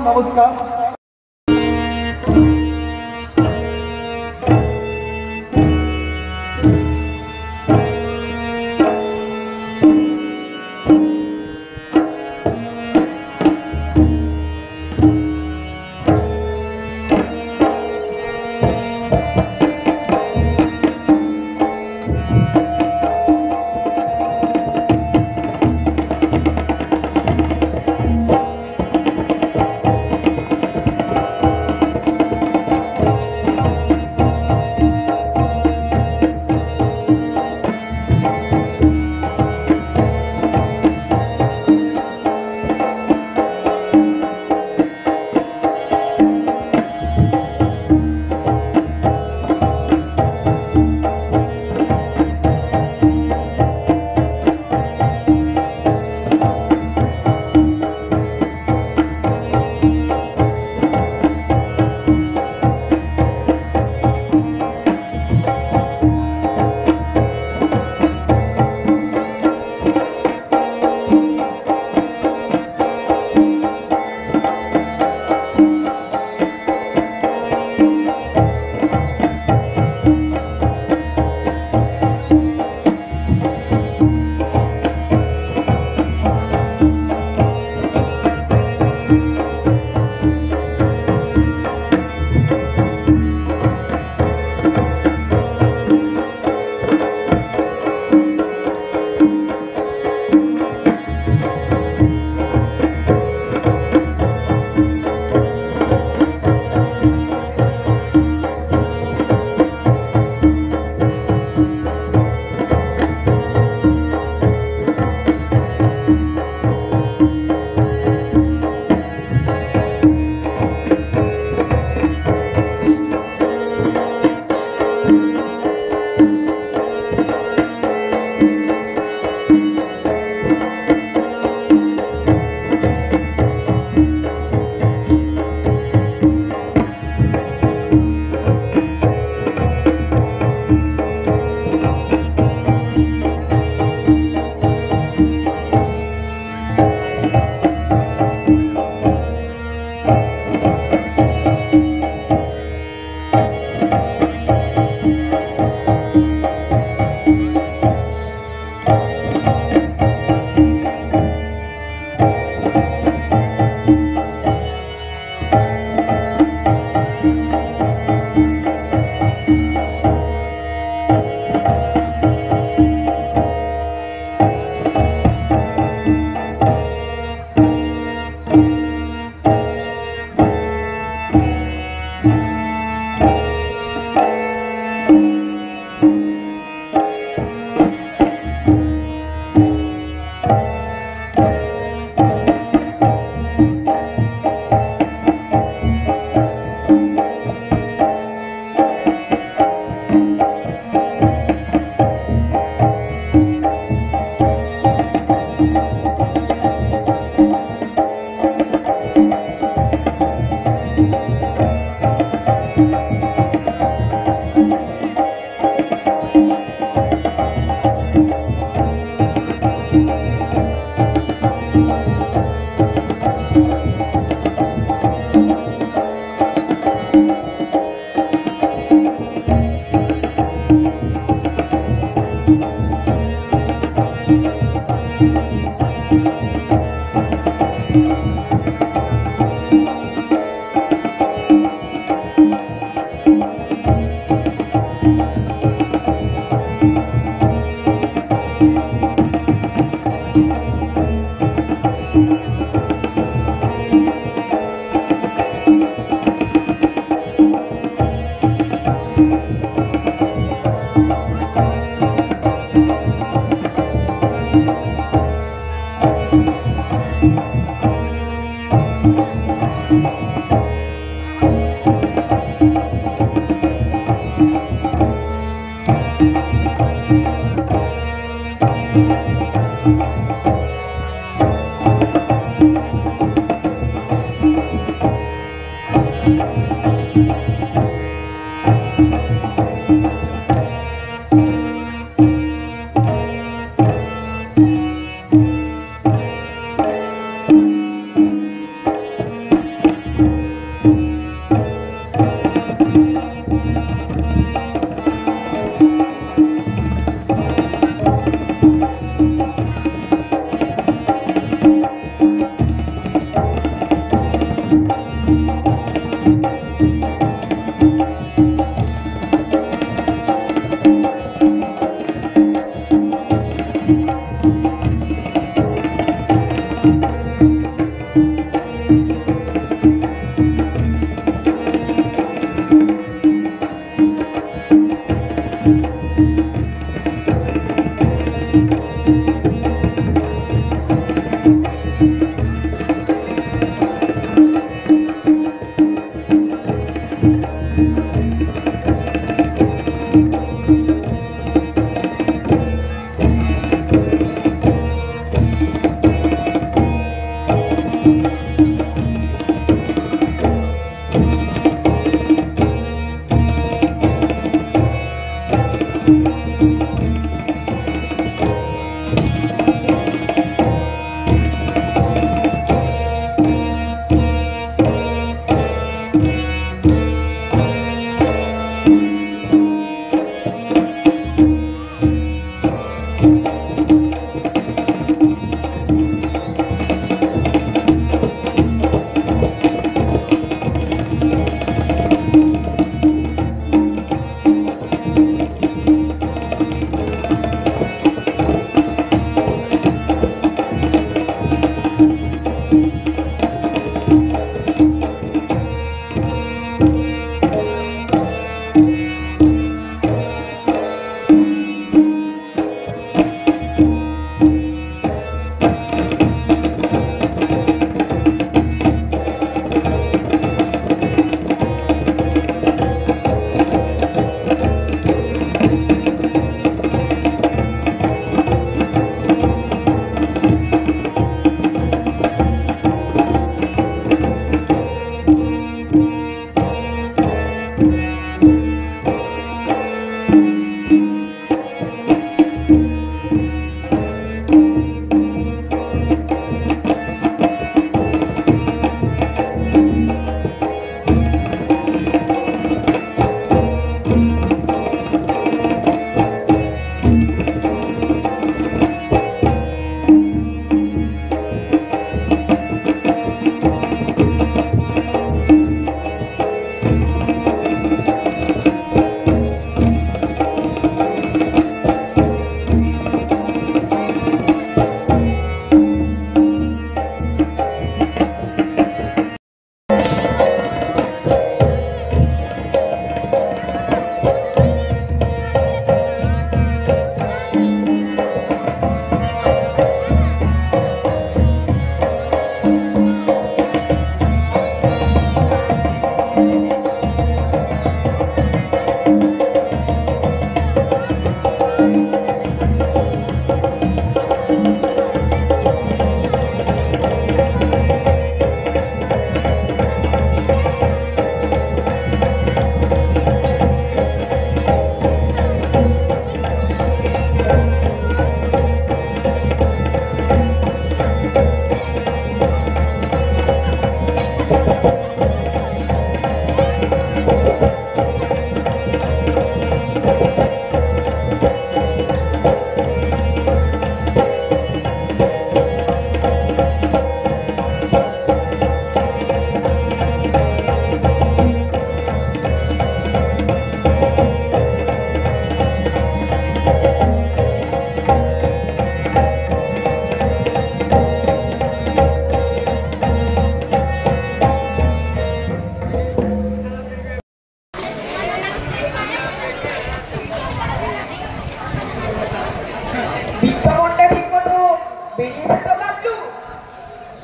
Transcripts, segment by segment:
নমস্কার।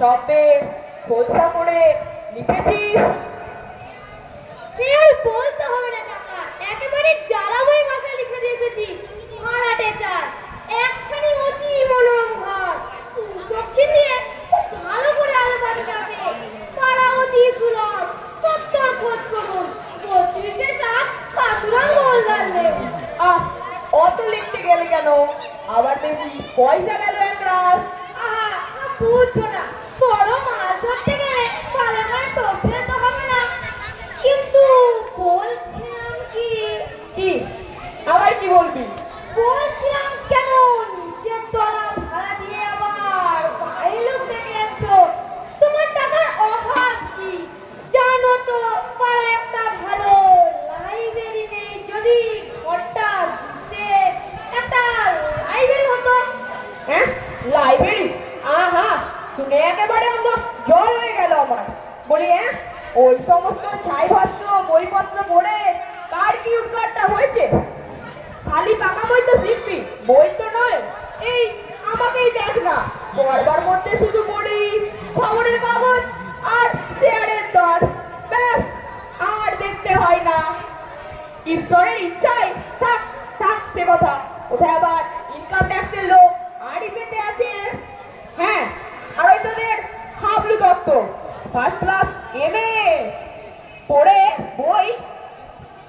সব বেশ খোলসা করে লিখেছিস? সে আর বলতে হবে না কাকা, একেবারে জ্বালাময় ভাষায় লিখে দিয়ে এসেছি। ভাড়াটে চার, একখানি অতি মনোরম ঘর, দক্ষিণ দিয়ে খুব ভালো করে আলো পাঠাতে আছে, পাড়া অতি সুলভ, সত্তর খোঁজ করুন, 32 চার কাতুরাম গোল ডাললে। আহ, অত লিখতে গেলে কেন? আবার বেশি পয়সা গেল একরাশ। আহা, বুঝছো না, বড় মাছ ধরতে গেলে ভালো করে টোপলে তো হবে না। কিন্তু বলছিলাম কি আবার কি বলবি? বলছিলাম কেন নিজের তলা ভাড়া দিয়ে আবার বাইরে লোক ডেকে যাচ্ছ? তোমার টাকার অভাব কি জানো তো? পাড়ায় একটা ভালো লাইব্রেরি নেই, যদি ঘরটা দিতে একটা লাইব্রেরি হতো। হ্যাঁ, লাইব্রেরি? আহা, শুনে একেবারে আমরা জল হয়ে গেল আমার। বলি হ্যাঁ, ওই সমস্ত ছাই ভাষ্য বইপত্র পড়ে কার কি উদ্ধারটা হয়েছে? খালি পাকা বই তো শিখবি, বই তো নয়। এই আমাকেই দেখ না, পড়বার মধ্যে শুধু পড়ি খবরের কাগজ আর শেয়ারের দর, ব্যাস, আর দেখতে হয় না। ঈশ্বরের ইচ্ছায় থাক থাক সে কথা। কোথায় আবার ইনকাম ট্যাক্সের লোক আড়ি পেতে আছে। হ্যাঁ, আর ওই তোদের Hablu Dutta first class M A পড়ে বই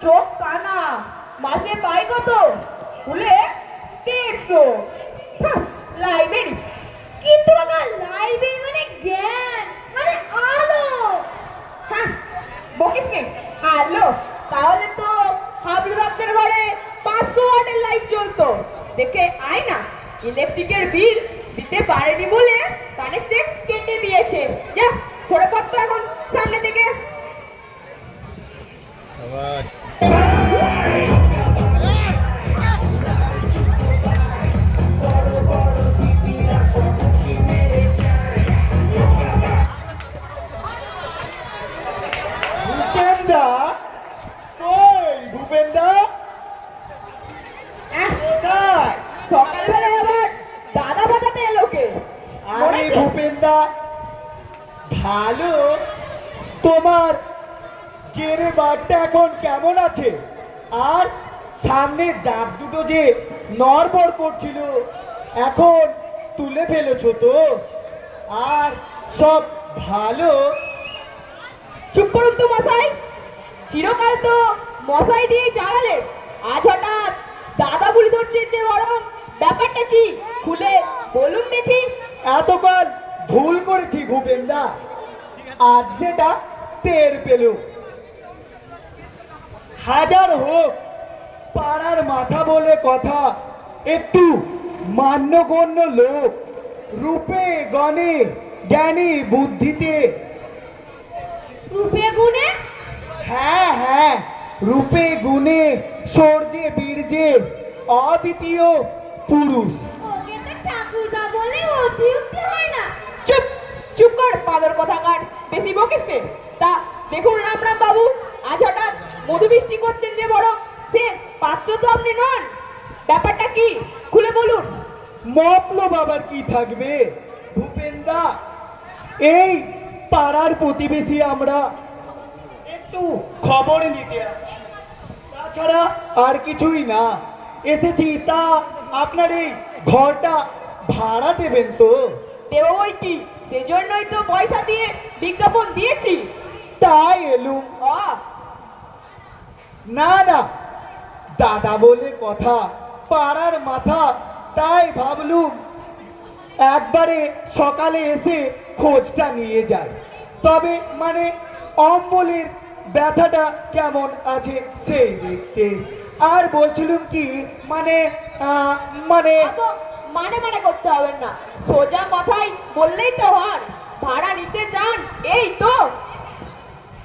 চোখ কানা, মাসে পাই কত? খুলে 150। লাইব্রেরি? কিন্তু কাকা লাইব্রেরি মানে জ্ঞান, মানে আলো। হ্যাঁ, বকিস নে আলো? তাহলে তো হাবলু দত্তের ঘরে 500 ওয়াটের লাইট জ্বলতো। দেখে আয় না, ইলেকট্রিকের বিল দিতে পারেনি বলে কানেকশন কেটে দিয়েছে। যা সরে পড়তো এখন সামনে থেকে। ভূপেন্দা, কই ভূপেন্দা? কোথায়? সকালবেলা আবার দাদা বাজাতে এলো কে? আরে ভূপেন্দা, ভালো। তোমার গেরে বাঘটা এখন কেমন আছে? আর সামনে দাঁত দুটো যে নড়বড় করছিল, এখন তুলে ফেলেছো তো? আর সব ভালো? চুপ করুন তো মশাই, চিরকাল তো মশাই দিয়ে চালালে, আজ হঠাৎ দাদা বলি ধরছেন যে বরং ব্যাপারটা কি খুলে বলুন দেখি। এতকাল ভুল করেছি ভূপেন্দা, আজ সেটা টের পেলুম। হাজার হোক পাড়ার মাথা বলে কথা, একটু মান্যগণ্য লোক, রূপে গণে জ্ঞানী বুদ্ধিতে। রূপে গুণে? হ্যাঁ হ্যাঁ, রূপে গুণে শৌর্যে বীর্যে অদ্বিতীয় পুরুষ। ওকে তো ঠাকুরদা বলে অতিরিক্ত হয় না। চুপ চুপ কর পাগল কথাকার, বেশি বকিস নে। তা দেখুন রামরাম বাবু, আজ হঠাৎ মধু বৃষ্টি করছেন যে বড়, সে পাত্র তো আপনি নন, ব্যাপারটা কি খুলে বলুন। মতলব আবার কি থাকবে ভূপেন্দা? এই পাড়ার প্রতিবেশী আমরা, একটু খবর নিতে, তাছাড়া আর কিছুই না। এসেছি তা আপনার এই ঘরটা ভাড়া দেবেন তো? দেব ওই কি, সেজন্যই তো পয়সা দিয়ে বিজ্ঞাপন দিয়েছি। তাই এলুম। না না, দাদা বলে কথা, পাড়ার মাথা, তাই ভাবলুম একবারে সকালে এসে খোঁজটা নিয়ে যায়। তবে মানে অম্বলের ব্যথাটা কেমন আছে সেই দেখতে। আর বলছিলাম কি, মানে মানে মানে মানে করতে হবে না, সোজা কথাই বললেই তো হয়। ভাড়া নিতে চান এই তো?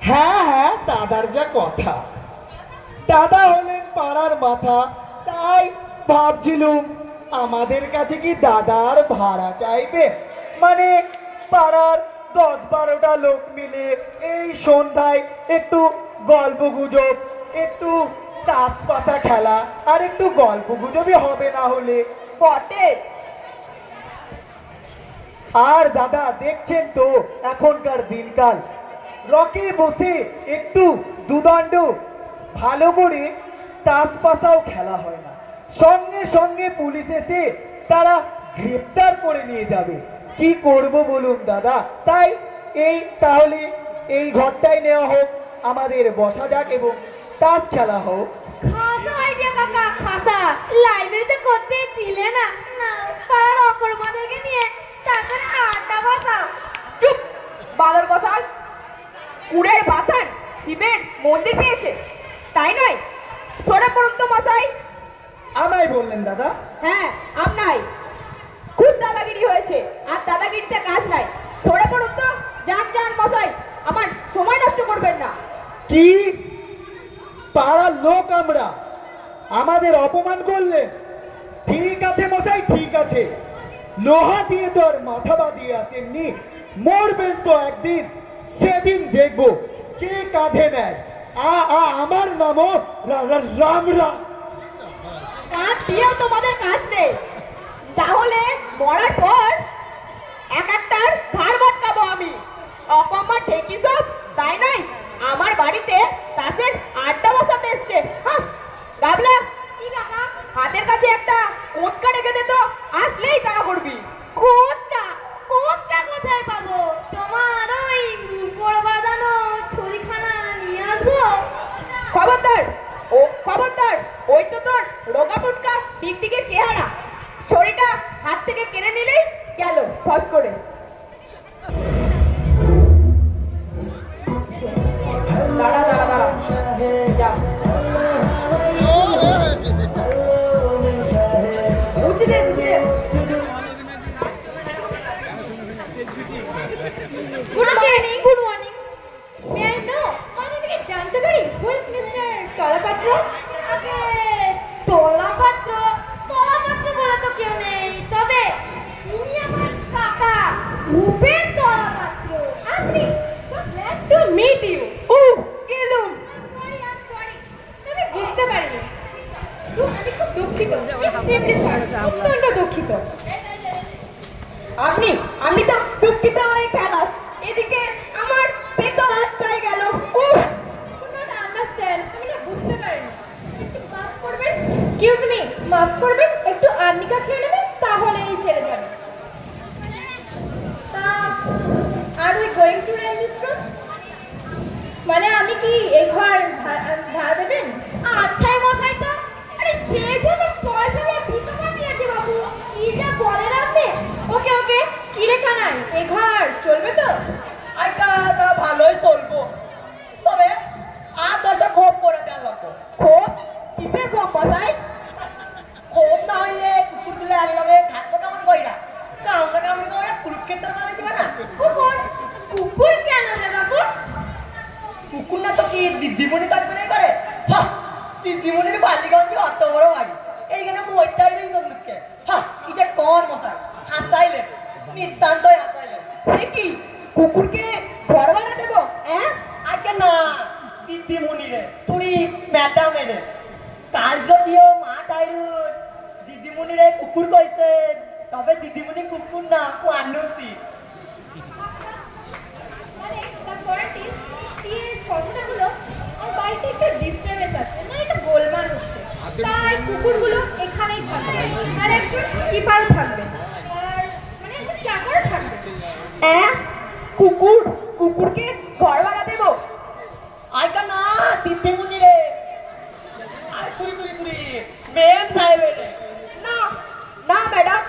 হ্যাঁ হ্যাঁ, দাদার যা কথা। দাদা হলেন পাড়ার মাথা, তাই ভাবছিলুম আমাদের কাছে কি দাদার ভাড়া চাইবে? মানে পাড়ার 10-12টা লোক মিলে এই সন্ধ্যায় একটু গল্প গুজব, একটু তাস পাশা খেলা, আর একটু গল্প গুজবই হবে না হলে। বটে, আর দাদা দেখছেন তো এখনকার দিনকাল, রকে বসে একটু দুদণ্ড ভালো করে তাস পাশাও খেলা হয় না, সঙ্গে সঙ্গে পুলিশ এসে তারা গ্রেপ্তার করে নিয়ে যাবে। কি করব বলুন দাদা? তাই তাহলে এই ঘরটাই নেওয়া হোক, আমাদের বসা যাক এবং তাস খেলা হোক। খাসা আইডিয়া কাকা, খাসা। লাইব্রেরিতে করতে দিলে না, না পাড়ার অকর্মাদেরকে নিয়ে তারপরে আড্ডা বসাও। চুপ বাদর কথা। কুড়ের বাথান শিবের মন্দির পেয়েছে, তাই নয়? সরে পড়ুন তো মশাই। আমায় বললেন দাদা? হ্যাঁ আপনাই। খুব দাদাগিরি হয়েছে, আর দাদাগিরিতে কাজ নাই। সরে পড়ুন তো। যান যান মশাই, আমার সময় নষ্ট করবেন না। কি পাড়ার লোক আমরা, আমাদের অপমান করলেন? ঠিক আছে মশাই, ঠিক আছে, লোহা দিয়ে তো আর মাথা বাঁধিয়ে আসেননি, মরবেন তো একদিন, সেদিন দেখবো কে কাঁধে নেয়। আমার নামও রাম রাম। কাজ দিয়েও তোমাদের কাজ নেই, তাহলে মরার পর এক একটার ঘাড় মটকাবো আমি। অপমান ঠেকি সব, তাই নয়? আমার বাড়িতে তাসের আড্ডা বসাতে এসছে। হ্যাঁ গাবলা, কি কাকা? হাতের কাছে একটা কোটকা রেখে দে তো, আসলেই তাড়া করবি। কোটটা? কোটটা কোথায় পাবো? তোমার ওই বড় বাজানো ছুরিখানা নিয়ে আসবো। খবরদার, ও খবরদার, ওই তো তোর রোগা ফুটকা টিকটিকে চেহারা, ছড়িটা হাত থেকে কেড়ে নিলেই গেল ফস করে। দাঁড়া দাঁড়া দাঁড়া, যা বুঝি দে বুঝি দে। Good morning, good morning. May I know, আমি কি জানতে পারি হু ইজ মিস্টার তলাপাত্র? আগে তলাপাত্র, তলাপাত্র বলে তো কেউ নেই, তবে উনি আমার কাকা ভূপেন তলাপাত্র। আপনি so glad to meet you. ও গেলুম। সরি, আই এম সরি, আমি বুঝতে পারিনি। তো আমি খুব দুঃখিত, এক্সট্রিমলি সরি, অত্যন্ত দুঃখিত। আপনি আপনি তো দুঃখিত হয়ে খেলাস, এদিকে আমার পেতো রাস্তায় গেল। not understand, আমি না বুঝতে পারিনি। একটু মাফ করবেন, এক্সকিউজ মি, মাফ করবেন, একটু আর্নিকা খেয়ে নেবেন, তাহলেই ছেড়ে যাবে। Are we going to rent this room? মানে আমি কি এই ঘর ভাড়া দেবেন? আচ্ছা মশাই, তো আরে সেই জন্য পয়সা দিয়ে ভিতরে দিয়েছে বাবু, কি যা বলেন আপনি। ওকে ওকে, কি রে কানাই, এই ঘর চলবে তো? আইটা তা ভালোই চলবো, তবে আর 10টা খোপ করে দেন লাগবো। খোপ? কিসের খোপ মশাই? খোপ না হইলে কুকুরগুলো একলগে থাকবো কেমন কইরা? কামড়া কামড়ি করে কুরুক্ষেত্রের মাঝে দিবে না? কুকুর? কুকুর কেন রে বাবু? কুকুর না তো কি দিদিমণি থাকবে না করে? হ্যাঁ, দিদিমণির বালিগঞ্জে অত বড় বাড়ি, এইখানে বইটাই নেই বন্ধুকে। হ্যাঁ, কি যে কর মশাই, হাসাইলেন, নিতান্তই হাসাইলেন। সে কি কুকুরকে ঘর ভাড়া দেবো? হ্যাঁ আগে না, দিদিমণি রে, তুই ম্যাডাম রে, কাল যদিও মা টাইরুর দিদিমণি রে কুকুর কইছে, তবে দিদিমণি কুকুর না, মানুষই। মানে the point is, এই ঘটনাগুলো আমার বাড়িতে একটু ডিস্টার্বেন্স আছে, মানে একটা গোলমাল হচ্ছে, তাই কুকুরগুলো এখানেই থাকবে, আর একজন কিপার থাকবে, আর মানে একটা চাকর থাকবে। হ্যাঁ কুকুরকে ঘর ভাড়া দেবো? আইকা না, দিদিমণি রে, আয় তুই মেন সাহেব রে। না না ম্যাডাম,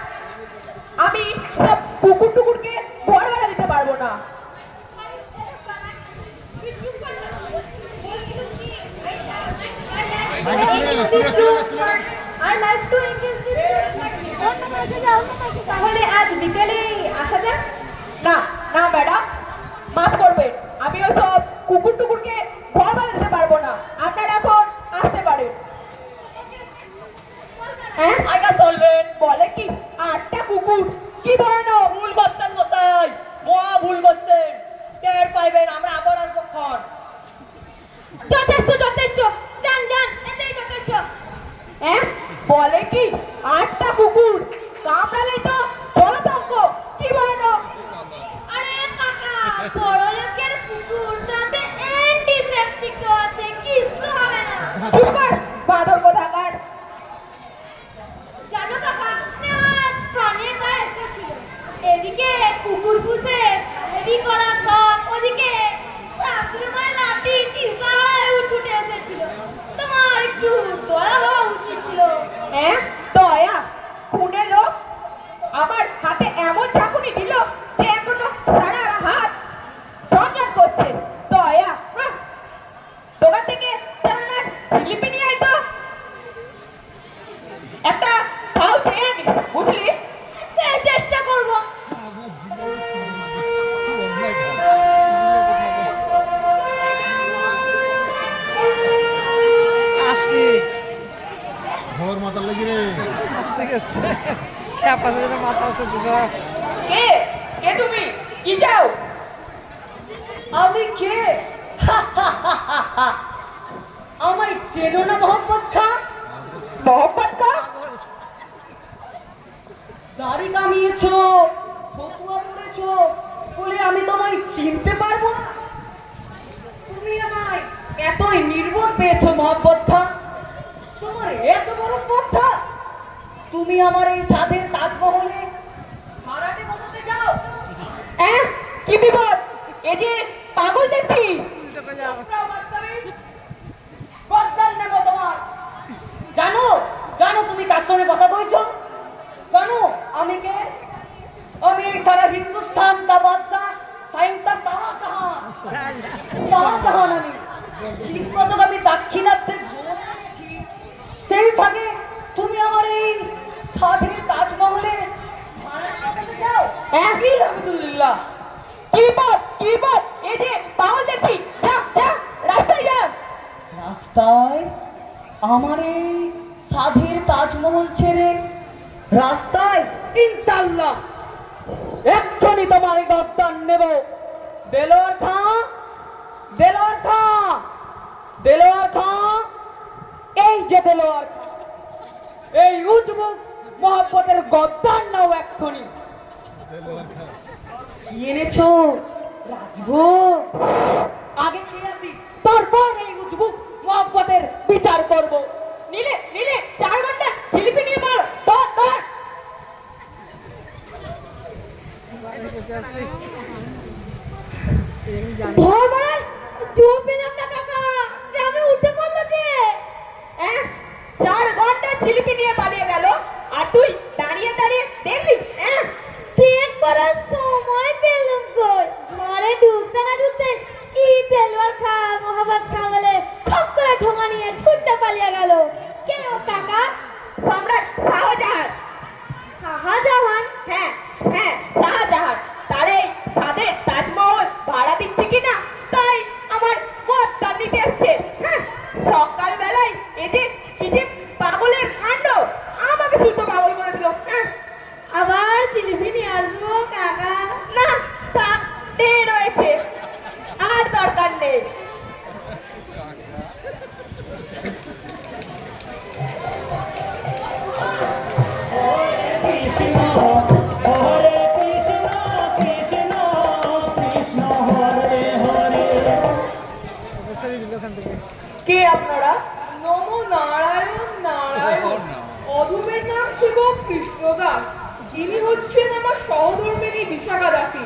আমি সব কুকুরকে ঘর ভাড়া দিতে পারবো না। তাহলে আজ বিকেলে আসা যাক? না না ম্যাডাম, মাফ করবেন, আমি ওই সব কুকুরকে ঘর ভাড়া দিতে পারবো না। আপনারা এখন আসতে পারেন। হ্যাঁ আইকা চলবেন। বলে কি 8টা কুকুর? কি ভয়ানক! ভুল করছেন মশাই, মহা ভুল করছেন, টের পাইবেন, আমরা আবার আসবো ক্ষণ। যথেষ্ট যথেষ্ট, যান যান, এটাই যথেষ্ট। হ্যাঁ বলে কি 8টা কুকুর? কামড়ালে তো জলতঙ্ক, এদিকে কুকুর পুষে সাহেবি করা শখ, ওদিকে শাশুড়ি মায়ের লাঠি তিসায় ছুটে এসেছিল। তোমার একটু দয়া হওয়া উচিত ছিল। হ্যাঁ দয়া? খুনে লোক আমার হাতে এমন চাকুনি দিল যে এখনো সারা হাত ঝনঝন করছে। দয়া? দোকান থেকে চালানার জিলিপি নিয়ে আয় তো, একটা তাও চেয়ে আনি, বুঝলি? সে চেষ্টা করবো। ভোর মাথা লাগি রে কে কে তুমি? কি চাও? আমি কে? আমায় চেনো না মোহাম্মদ খান? মোহাম্মদ খান? দাড়ি কামিয়েছো, ফতুয়া পড়েছো বলে আমি তোমায় চিনতে পারবো না? তুমি আমায় এতই নির্বোধ পেয়েছো মোহাম্মদ খান? তোমার এত বড় স্পর্ধা, তুমি আমার এই সাধের তাজমহলে ভাড়াটে বসাতে চাও? কি বিপদ? এই যে পাগল দেখছি। বদদান নেবো তোমার। জানো জানো তুমি কার সঙ্গে কথা বলছো? জানো আমি কে? আমি এই সারা হিন্দুস্তান का बादशाह সাইন্সা শাহজাহান। শাহজাহান আমি তিব্বতকে আমি দাক্ষিণাত্যে ঘুরে গেছি। সেই ভাগে তুমি আমার এই সাধের তাজমহলে ভাড়া বসাতে চাও? আলহামদুলিল্লাহ। কি বিপদ? কি বিপদ? এই যে পাগল দেখছি। যা যা, রাস্তায় যা। রাস্তায়? আমার এই সাধের তাজমহল ছেড়ে রাস্তায়? ইনশাআল্লাহ এক্ষুনি তোমার গর্দান নেব। দেলোয়ার খাঁ, দেলোয়ার খাঁ, দেলোয়ার খাঁ, এই যে দেলোয়ার খাঁ, এই উজবুক মোহাম্মদের গর্দান নাও এক্ষুনি। কি এনেছো রাজভোগ? আগে খেয়ে আসি, তারপর এই উজবুক মোহাম্মদের বিচার করব। নিলে নিলে 4 ঘন্টা জিলিপি নিয়ে বল। ধর ধর। ধর মারার জো পেলাম না কাকা, গ্রামে উঠে পড়লো যে। 4 ঘন্টা জিলিপি নিয়ে পালিয়ে গেল আর তুই দাঁড়িয়ে দাঁড়িয়ে দেখবি? দেখবার সময় পেলাম কই, ঘরে ঢুকতে না ঢুকতে কি দেলোয়ার খা মোহাম্মদ খা বলে খপ করে ঠোঙা নিয়ে ছুটতে পালিয়ে গেল। কে ও কাকা? সম্রাট শাহজাহান। শাহজাহান? হ্যাঁ হ্যাঁ, শাহজাহান। তারে সাদের তাজমহল ভাড়া দিচ্ছে কিনা তাই আমার মতটা নিতে এসছে। সকাল বেলায় এই যে কি যে পাগলের কাণ্ড, আমাকে শুধু পাগল করে দিল। আবার জিলিপি নিয়ে আসবো কাকা? না, তা ঢের রয়েছে, আর দরকার নেই। কে আপনারা? নমো নারায়ণ নারায়ণ। অধমের নাম সেবক কৃষ্ণদাস। ইনি হচ্ছেন আমার সহধর্মিনী বিশাখা দাসী।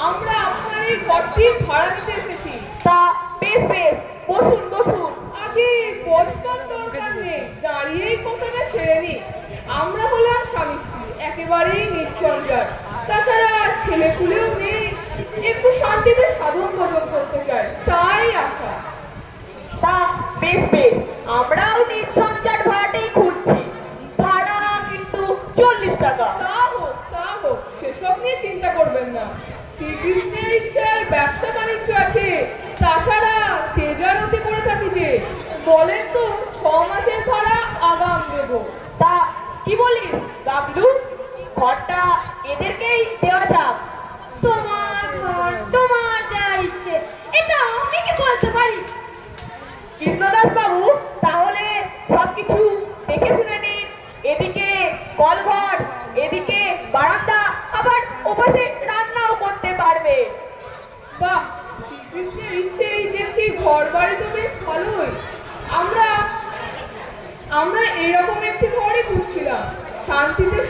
আমরা আপনার এই ঘরটি ভাড়া নিতে এসেছি। তা বেশ বেশ, বসুন বসুন। আগে বসবার দরকার নেই, দাঁড়িয়েই কথাটা সেরে নি। আমরা হলাম স্বামী স্ত্রী, একেবারেই নির্ঝঞ্ঝাট। তাছাড়া ছেলেপুলেও নেই, একটু শান্তিতে সাধন ভজন করতে চাই, তাই আসা। তা বেশ বেশ, আমরাও নির্ঝঞ্ঝাট ভাড়াটাই খুঁজছি। ভাড়া কিন্তু 40 টাকা। তা হোক, সেসব নিয়ে চিন্তা করবেন না। শ্রীকৃষ্ণের ইচ্ছায় ব্যবসা বাণিজ্য আছে, তাছাড়া তেজারতে করে থাকি যে। বলেন তো 6 মাসের ভাড়া আগাম দেব। তা কি বলিস গাবলু, ঘরটা এদেরকেই দেওয়া যাক। তোমার ঘর, তোমার যা ইচ্ছে, এটা আমি কি বলতে পারি? কৃষ্ণদাস বাবু, তাহলে সবকিছু দেখে শুনে নিন। এদিকে কলঘর, এদিকে বারান্দা, আবার ওপাশে রান্নাও করতে পারবে। বাহ, শ্রীকৃষ্ণের ইচ্ছেই দেখছি ঘর বাড়ি তো বেশ ভালোই। আমরা এরকম একটি ঘরে খুঁজছিলাম, শান্তিতে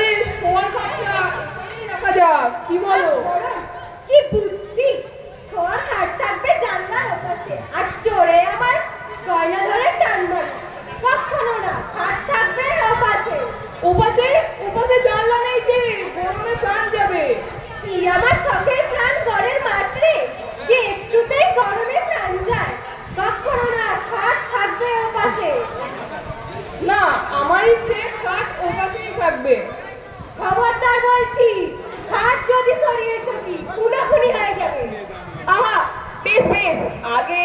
তাহলে শোয়ার খাটটা রাখা যাক, কি বলো? কি বুদ্ধি! তোমার খাট থাকবে জানলার ওপাশে, আর চোরে আমার গয়না ধরে টানবে। কখনো না, খাট থাকবে ওপাশে। ওপাশে ওপাশে জানলা নেই যে, গরমে প্রাণ যাবে। কি আমার শখের প্রাণ ঘরের মাত্রে, যে একটুতেই গরমে প্রাণ যায়। কখনো না, খাট থাকবে ওপাশে। না, আমার ইচ্ছে খাট ওপাশেই থাকবে। খবরদার বলছি, খাট যদি সরিয়েছো কি খুনাখুনি হয়ে যাবে। আহা, বেশ বেশ, আগে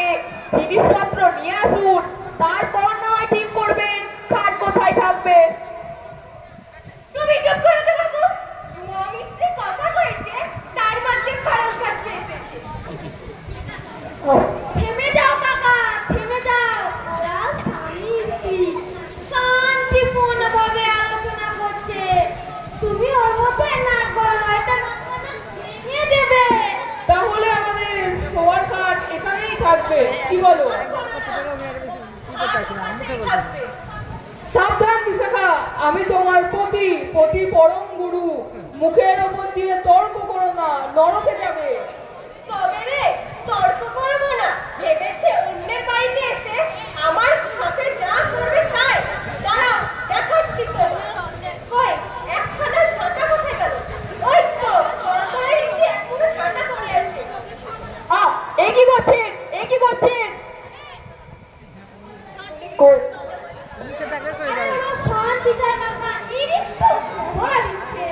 জিনিসপত্র নিয়ে আসুন, তারপর না হয় ঠিক করবেন খাট কোথায় থাকবে। তুমি চুপ করে তো বাবু, স্বামী স্ত্রী কথা কইছে, তার মধ্যে খারাপ কাটতে এসেছে। থেমে যাও কাকা, থেমে যাও। ওরা স্বামী স্ত্রী শান্তিপূর্ণভাবে আলোচনা করছে। তুমি ওর মধ্যে নাক গলানো, এটা নাক গলানো ভেঙে দেবে। তাহলে আমাদের শোয়ার খাট এখানেই থাকবে, কি বলো? সাবধান বিশাখা, আমি তোমার পতি পরম গুরু। মুখের ওপর দিয়ে তর্ক করো না, নরকে যাবে। তবে রে, তর্ক করবো না ভেবেছে অন্যের বাড়িতে এসে আমার সাথে যা করবে তাই। দাঁড়াও, দেখাচ্ছি তো। কই, একখানা ঝাঁটা কোথায় গেল? ওই তো তরতরে নিচে এখনো ঝাঁটা পড়ে আছে। এই কি করছেন, এই কি করছেন? কই, শান্তি চায় কাকা, এই তো ঘোরা দিচ্ছে।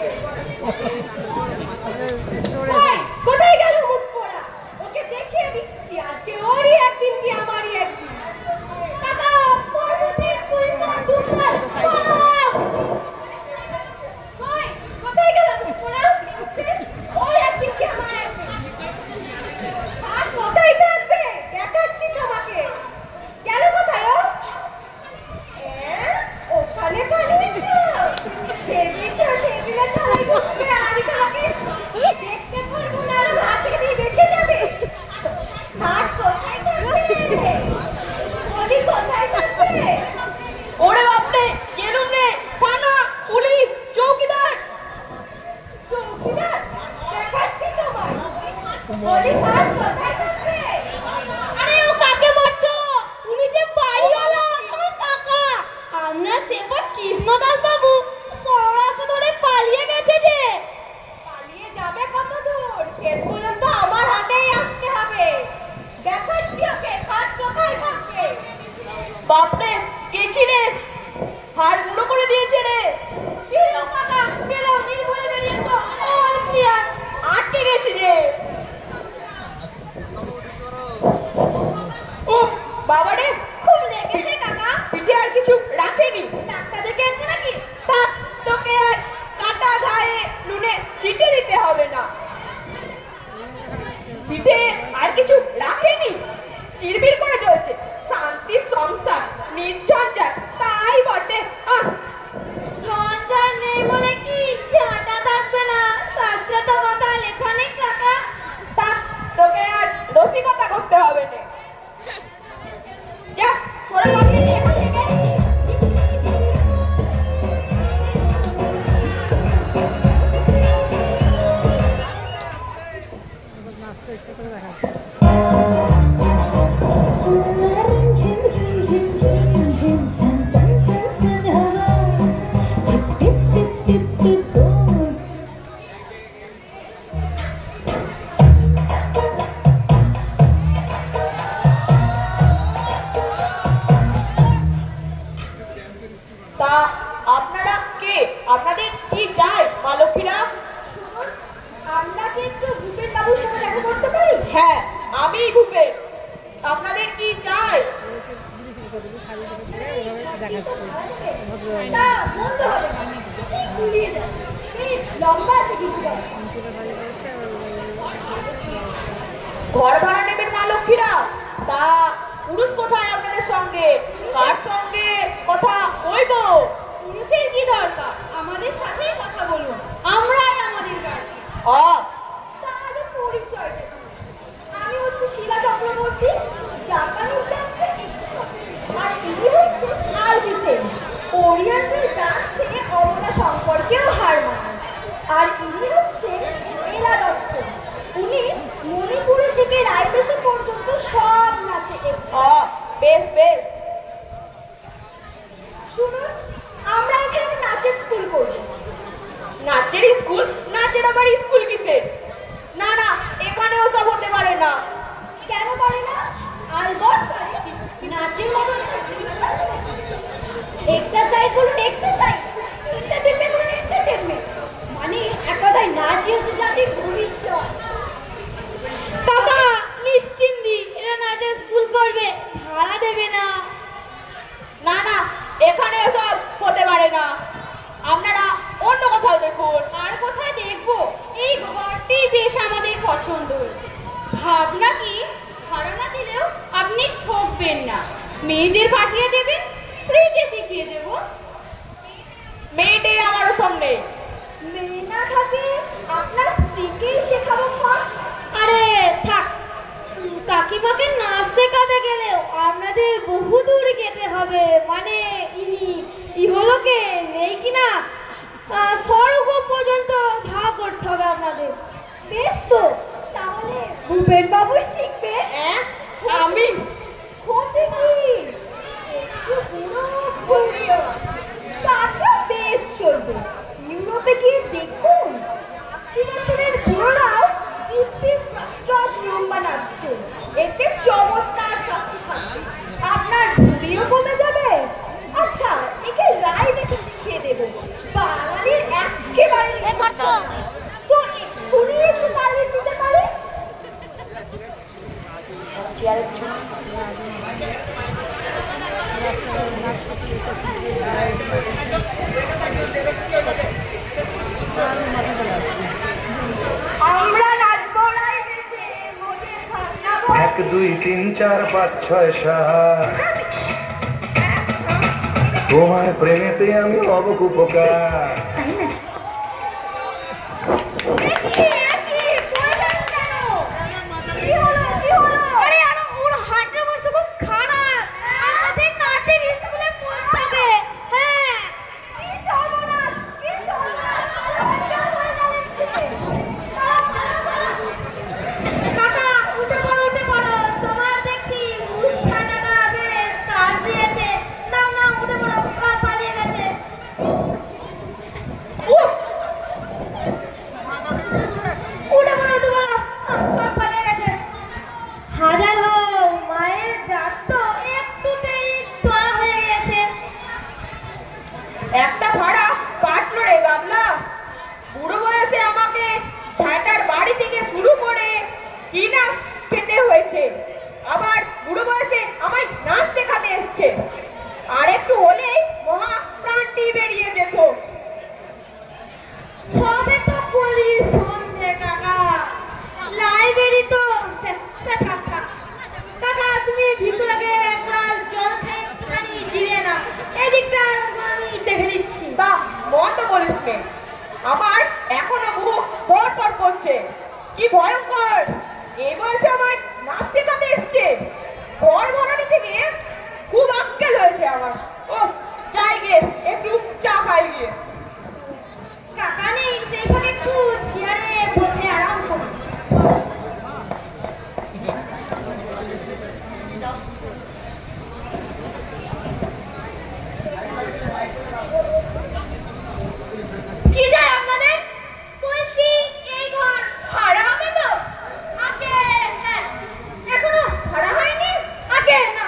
কই, কোথায় গেল মুখ পোড়া? ওকে দেখিয়ে দিচ্ছি, আজকে ওরই একদিন কি আমারই একদিন। কাকা, পর্বতের পরিমাণ দুর্বল, পালাও। কই, কোথায় গেল মুখ পোড়া? ওর একদিন কি আমার একদিন। আর কোথায় থাকবে? দেখাচ্ছি তোমাকে। গেল কোথায় ও? ওখানে পালিয়েছো? ভেবেছো টেবিলে ঠাই ঢুকবে আর কাকে দেখতে পারবো না, আর হাতে দিয়ে বেঁচে যাবে? খাট কোথায় থাকবে? বলি কোথায় থাকবে? ওরে বাপরে, গেলুম রে! থানা, পুলিশ, চৌকিদার! চৌকিদার? দেখাচ্ছি তোমায়। বলি খাট কোথায় থাকবে? আরে ও কাকে মারছো? উনি যে বাড়িওয়ালা, আমার কাকা। আপনার সেবক কৃষ্ণদাস বাবু বড় রাস্তা ধরে পালিয়ে গেছে যে। পালিয়ে যাবে কত দূর? শেষ পর্যন্ত আমার হাতেই আসতে হবে। দেখাচ্ছি ওকে খাট কোথায় থাকবে। বাপরে, গেছি রে, হাড় গুঁড়ো করে দিয়েছে রে। বেরো কাকা, বেরো, নির্ভয়ে বেরিয়ে এসো। All clear. আটকে গেছি রে। উফ, বাবা রে, খুব লেগেছে কাকা। পিঠে আর কিছু রাখেনি। ডাক্তার দেখে আনবো নাকি? থাক, তোকে আর কাটা গায়ে নুনে ছিটে দিতে হবে না। পিঠে আর কিছু রাখেনি, চিরবির করে চলছে। শান্তির সংসার, নির্ঝঞ্ঝাট, তাই বটে। ঝঞ্ঝাট নেই বলে কি ঝাঁটা থাকবে না? শাস্ত্রে তো কথা লেখা নেই কাকা। থাক, তোকে আর রসিকতা করতে হবে না। যা, সরে বাকি নিয়ে বসে গে। তা আপনারা কে? আপনাদের কি চাই মা লক্ষ্মীরা? শুনুন, আমরা কি একটু ভূপেন বাবুর সাথে দেখা করতে পারি? হ্যাঁ, আমিই ভূপেন। আপনাদের কি চাই? তা মন্দ হবে না। গুলিয়ে যাবে। বেশ লম্বা আছে কিন্তু। ঘর ভাড়া নেবেন মা লক্ষ্মীরা? তা পুরুষ কোথায় আপনাদের সঙ্গে? কার সঙ্গে কথা কইব? পুরুষের কি দরকার? আমাদের সাথেই কথা বলুন, আমরাই আমাদের গাড়ি। তাহলে পরিচয়টা কি? আমি হচ্ছে শিলা চক্রবর্তী, জাপানি উদ্যানে এসেছি। আর ইনি হচ্ছে আরবি সেন, ওরিয়েন্টাল ডান্স থেকে অবলা সম্পর্কেও হার আর ইনি হচ্ছে এলা দত্ত। উনি মণিপুরে থেকে রায়দেশে পর্যন্ত সব নাচে বেশ বেশ। শুনুন, আমরা এখানে নাচের স্কুল করবো। নাচের স্কুল? নাচের আবার স্কুল কিসের? না না, এখানে ওসব হতে পারে না। কেন পারে না? আলবত পারে। নাচের মতন একটা জিনিস আছে। এক্সারসাইজ বলুন এক্সারসাইজ, এন্টারটেনমেন্ট বলুন এন্টারটেনমেন্ট। মানে এক কথায় নাচই হচ্ছে জাতির ভবিষ্যৎ। কাকা নিশ্চিন্তি, এরা নাচের স্কুল করবে, ভাড়া দেবে না। না না, এখানে ওসব হতে পারে না। আপনারা অন্য কোথাও দেখুন। আর কোথায় দেখবো? এই ঘরটি বেশ আমাদের পছন্দ হয়েছে। ভাবনা কি, ভাড়া না দিলেও আপনি ঠকবেন না। মেয়েদের পাঠিয়ে দেবেন, ফ্রিতে শিখিয়ে দেব। মেয়েটাই আমারও সামনে। মেয়ে না থাকে আপনার স্ত্রীকেই শেখাবো। আরে থাক, কাকিমাকে নাচ শেখাতে গেলেও আপনাদের বহু দূর যেতে হবে। মানে ইহলোকে নেই কিনা স্বর্গ পর্যন্ত ধাপ করতে হবে আপনাদের। বেশ তো, তাহলে ভূপেন বাবুই শিখবে। আমি ক্ষতি কি? একটু বুড়ো তাকে বেশ চলবে। ইউরোপে গিয়ে দেখুন, 80 বছরের বুড়োরাও নিয়ম বানাচ্ছে। এতে চমৎকার শাস্তি থাকবে, আপনার ভুলিও কমে যাবে। আচ্ছা, একে রায় বেশি শিখিয়ে দেব। বাঙালির একেবারে তো এক্ষুনি একটু তালিম দিতে পারে। আমরা নাচবো রায় বেশে, 1 2 3 4 5 6 7 তোমার প্রেমেতে আমি হব কুপকার। একটা ভাড়া কাটলো রে গামলা। বুড়ো বয়সে আমাকে ঝাঁটার বাড়ি থেকে শুরু করে কি না খেতে হয়েছে, আবার বুড়ো বয়সে আমায় নাচ শেখাতে এসছে। আর একটু হলেই মহা প্রাণটি বেরিয়ে যেত। সবে তো কলির সন্ধে কাকা, লাইব্রেরি তো কাকা তুমি ভিতরে এক গ্লাস জল খেয়ে একটুখানি জিরে না, এদিকটা আমি দেখে নিচ্ছি। তা মন্দ বলিস নে, আমার এখনো বুক ধড়ফড় করছে। কি ভয়ঙ্কর! এই বয়সে আমায় নাচ শেখাতে এসছে। ঘর ভাড়ানি থেকে খুব আক্কেল হয়েছে আমার। ও যাই গিয়ে একটু চা খাই গিয়ে। কাকা নেই, সেই ফাঁকে একটু চেয়ারে বসে আরাম করুন। কি যায় আপনাদের? বলছি এই ঘর ভাড়া হবে তো? আগে হ্যাঁ, এখনো ভাড়া হয়নি? আগে না,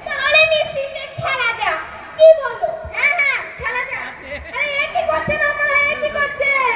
তাহলে নিশ্চিন্তে খেলা যাক। কি বলো? হ্যাঁ হ্যাঁ খেলা যাক। আরে এ কি করছেন আপনারা? এ কি করছেন?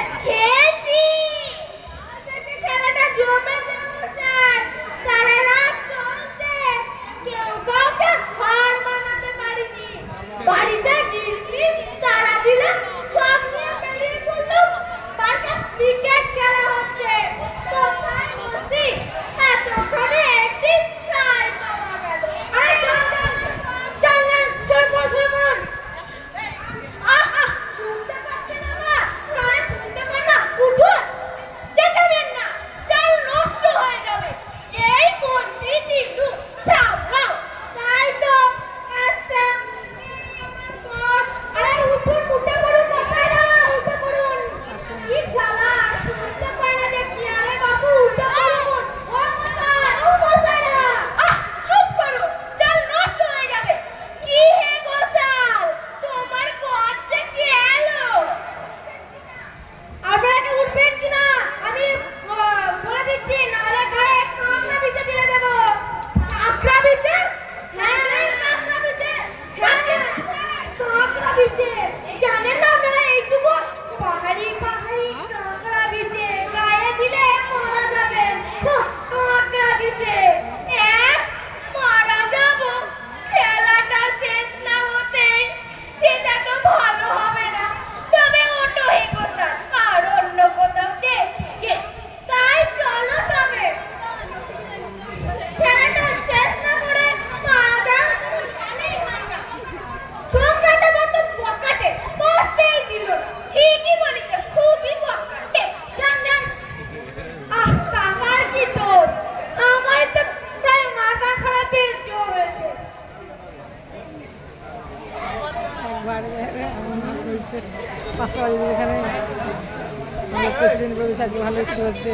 প্রেসিডেন্ট বলেছে আজকে ভালো স্কুল হচ্ছে।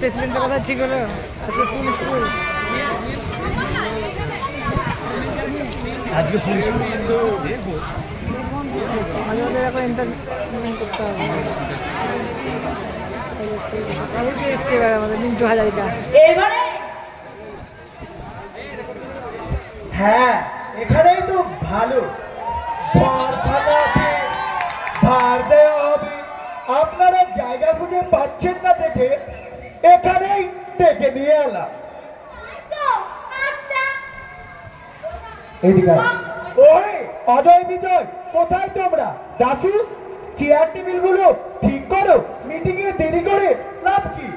প্রেসিডেন্টের কথা ঠিক হলো, আজকে ফুল স্কুল। আজকে ফুল স্কুল আমাদের এখন ইন্টারভিউ করতে হবে। এসছে এবার আমাদের মিন্টু হাজারিকা। এবারে হ্যাঁ, এখানেই তো ভালো, ভার ফাঁকা আছে, ভার দেওয়া হবে। আপনারা জায়গা খুঁজে পাচ্ছেন না দেখে এখানেই ডেকে নিয়ে এলাম। এদিকে ওই অজয় বিজয়, কোথায় তোমরা? দাসু, চেয়ার টেবিল গুলো ঠিক করো, মিটিং এ দেরি করে লাভ কি?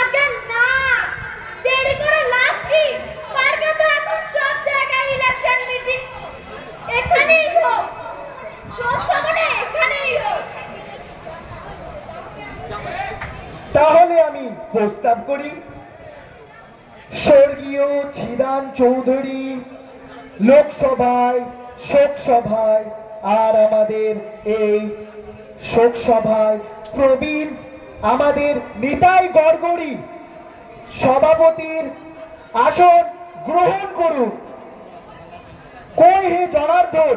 আগে না, দেরি করে লাভ কি? পার্কে তো এখন সব জায়গায় ইলেকশন মিটিং, এখানেই হোক, সব সময় এখানেই হোক। তাহলে আমি প্রস্তাব করি, স্বর্গীয় ছিদাম চৌধুরী লোকসভায় শোক সভায়, আর আমাদের এই শোক সভায় প্রবীণ আমাদের নিতাই গড়গড়ি সভাপতির আসন গ্রহণ করুন। কই হে জনার্দন,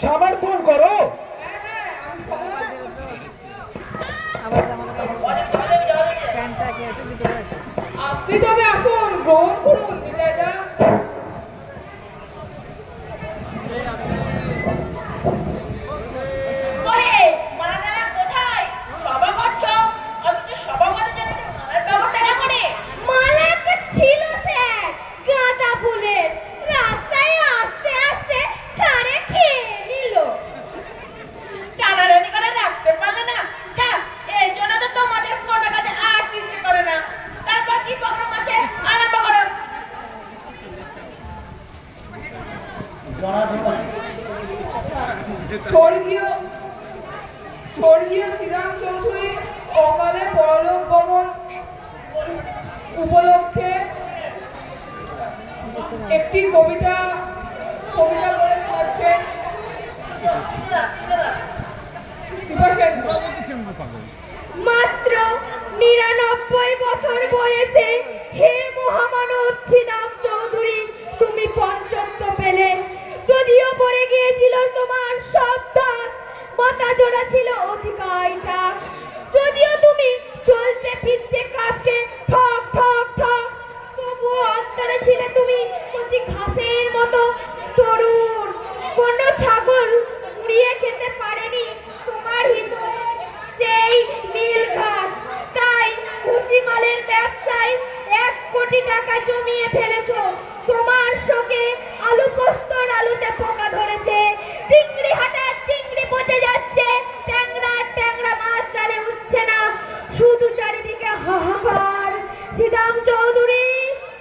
সমর্থন করো। আপনি তবে আসুন, গ্রহণ করুন বিদায়দা। স্বর্গীয় শ্রীরাম চৌধুরী অকালে পরলোক গমন উপলক্ষে একটি কবিতা বলে শোনাচ্ছেন। মাত্র 99 বছর বয়সে হে মহামানব শ্রীরাম চৌধুরী তুমি পঞ্চত্ব পেলে। যদিও পড়ে গিয়েছিল তোমার সব দাঁত, মাথা জোড়া ছিল অধিকায় ঠাক। যদিও তুমি চলতে ফিরতে কাঁপতে ঠক ঠক ঠক, তবুও অন্তরে ছিলে তুমি কচি ঘাসের মতো তরুণ। কোনো ছাগল উড়িয়ে খেতে পারেনি তোমার হৃদয় সেই নীল ঘাস। তাই ভুসিমালের ব্যবসায় 1 কোটি টাকা জমিয়ে ফেলেছো। তোমার শোকে আলু পোস্তর আলুতে পোকা ধরেছে, চিংড়ি হাটার চিংড়ি পচে যাচ্ছে, ট্যাংরা ট্যাংরা মাছ চালে উঠছে না, শুধু চারিদিকে হাহাকার। শ্রীরাম চৌধুরী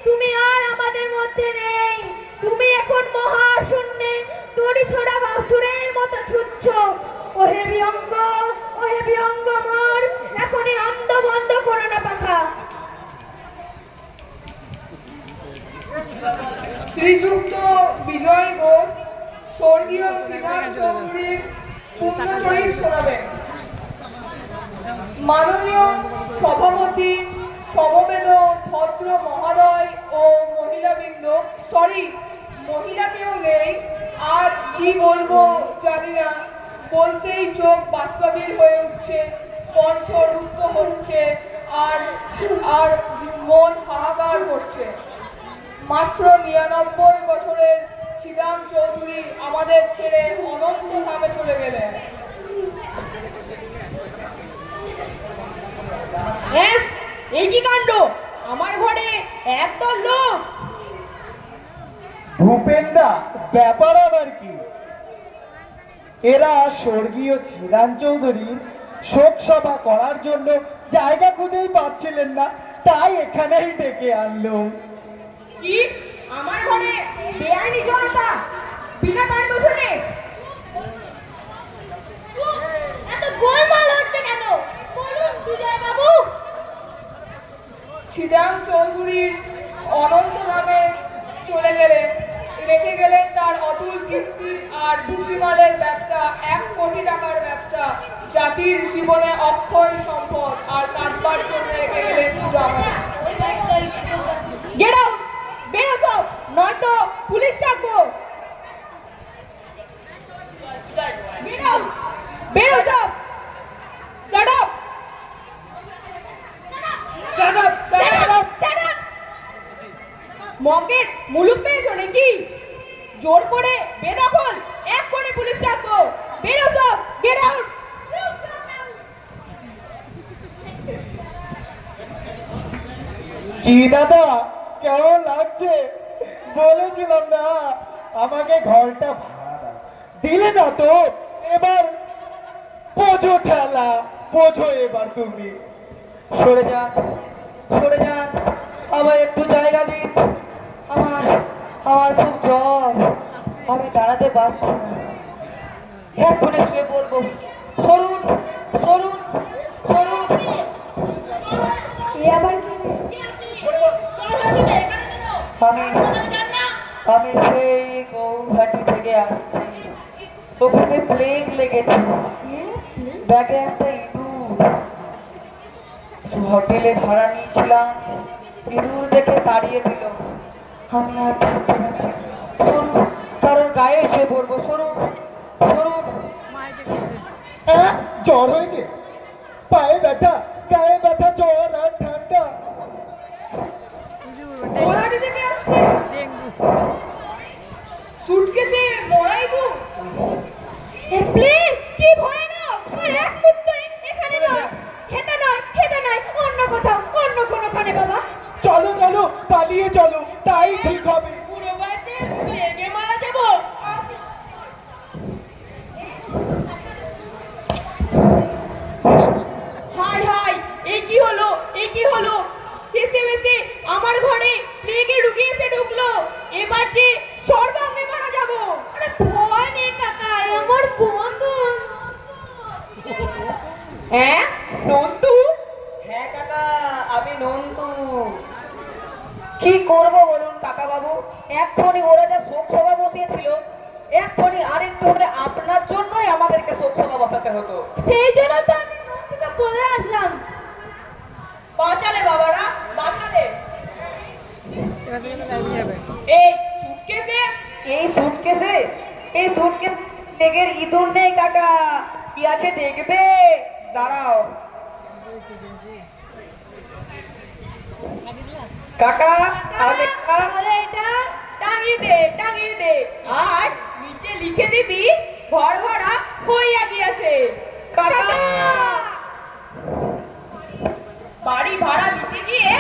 তুমি আর আমাদের মধ্যে নেই, তুমি এখন মহাশূন্যে দড়ি ছোড়া বাছুরের মতো ছুটছ। ওহে বিয়ঙ্গ, ওহে বিয়ঙ্গ মোর, এখনই অন্ধ বন্ধ করো না পাখা। শ্রীযুক্ত বিজয় ঘোষ স্বর্গীয় শ্রীরাম চৌধুরীর পূর্ণচরিত শোনাবেন। মাননীয় সভাপতি, সমবেত ভদ্র মহোদয় ও মহিলাবৃন্দ, সরি মহিলা কেউ নেই, আজ কি বলবো জানি না, বলতেই চোখ বাষ্পাবিল হয়ে উঠছে, কণ্ঠ রুদ্ধ হচ্ছে, আর মন হাহাকার করছে। মাত্র 99 বছরের শ্রীরাম চৌধুরী আমাদের ছেড়ে অনন্ত ধামে চলে গেলেন। হ্যাঁ, এই কি কাণ্ড! আমার ঘরে একদল লোক। ভূপেন্দা, ব্যাপার আবার কি? এরা স্বর্গীয় শ্রীরাম চৌধুরীর শোক সভা করার জন্য জায়গা খুঁজেই পাচ্ছিলেন না, তাই এখানেই ডেকে আনলো। কি আমার ঘরে বেআইনি জনতা বিনা কাণ্ড শুনে? এত গোলমাল হচ্ছে কেন? বলুন বিজয় বাবু। শ্রীরাম চৌধুরীর অনন্ত ধামে চলে গেলেন, রেখে গেলেন তার অতুল কীর্তি আর ভূষিমাল সালের ব্যবসা 1 কোটি টাকার ব্যবসা, জাতির জীবনে অক্ষয় সম্পদ, আর কাজবার জন্য রেখে গেলেন শুধু আমাদের। গেট আউট, বেরো সব, নয়তো পুলিশ ডাকবো। গেট আউট, বেরো সব। Shut up, shut up, shut up, shut up. মকেট মুলুক পেয়েছো নাকি? জোর করে বেদখল, এক করে পুলিশ ডাকবো। বেরো সব, গেট আউট। কি দাদা, কেমন লাগছে? বলেছিলাম না আমাকে ঘরটা ভাড়া দাও, দিলে না তো। এবার বোঝো ঠেলা, বোঝো এবার তুমি। সরে যান, সরে যান, আমার একটু জায়গা দিন। আমার আমার খুব জ্বর, আমি দাঁড়াতে পারছি না, এক্ষুনি শুয়ে পড়বো। সরুন, সরুন, সরুন। আমি সেই গৌহাটি থেকে আসছি, ওখানে প্লেগ লেগেছে, ব্যাগে একটা ইঁদুর। হোটেলে ভাড়া নিয়েছিলাম, ইঁদুর দেখে তাড়িয়ে দিল। আমি আর থাকতে পারছি না। সরুন, কারোর গায়ে শুয়ে পড়বো। সরুন, সরুন। হ্যাঁ, জ্বর হয়েছে, পায়ে ব্যথা, গায়ে ব্যথা, জ্বর আর ঠান্ডা। গৌহাটি থেকে আসছে, সুটকেসে মরাই গো। প্লিজ, কি ভয়ানক! আর এক মুহূর্তে এখানে নয়, হেতা নয়, হেতা নয়, অন্য কোথাও, অন্য কোনোখানে বাবা। চলো চলো, পালিয়ে চলো, তাই ঠিক হবে। পুরো বাড়িতে লেগে মারা যাবো। হাই হাই, এ কি হলো, এ কি হলো? শেষে মেশে আমার ঘরে প্লেগে ঢুকিয়েছে ঢুকলো, এবার যে সর্বাঙ্গে মারা যাবো। আরে ভয় নেই কাকা, আমার বন্ধু। হ্যাঁ, নন্দু? হ্যাঁ কাকা, আমি নন্দু। কি করব বলুন কাকা বাবু, এক্ষুনি ওরা যা শোক সভা বসিয়েছিল, এক্ষুনি আরেকটু হলে আপনার জন্যই আমাদেরকে শোক সভা বসাতে হতো। সেই জন্য তো আমি নন্দুকে বলে আসলাম। বাঁচালে বাবারা, বাঁচালে। এই সুটকেসে, এই সুটকেসে, এই সুটকেস লেগের ইঁদুর নেই কাকা, কি আছে দেখবে, দাঁড়াও। কাকা, তাহলে তাহলে এটা টাঙিয়ে দে, আর নিচে লিখে দিবি ঘর ভাড়া হইয়া গিয়াছে। কাকা, বাড়ি ভাড়া দিতে গিয়ে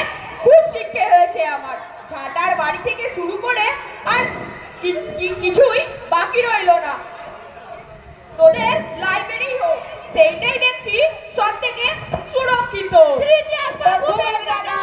খুব শিক্ষা হয়েছে আমার। ঝাঁটার বাড়ি থেকে শুরু করে আর কিছুই বাকি রইল না। তোদের লাইব্রেরি হোক, সেইটাই দেখছি সব থেকে সুরক্ষিত। দাদা,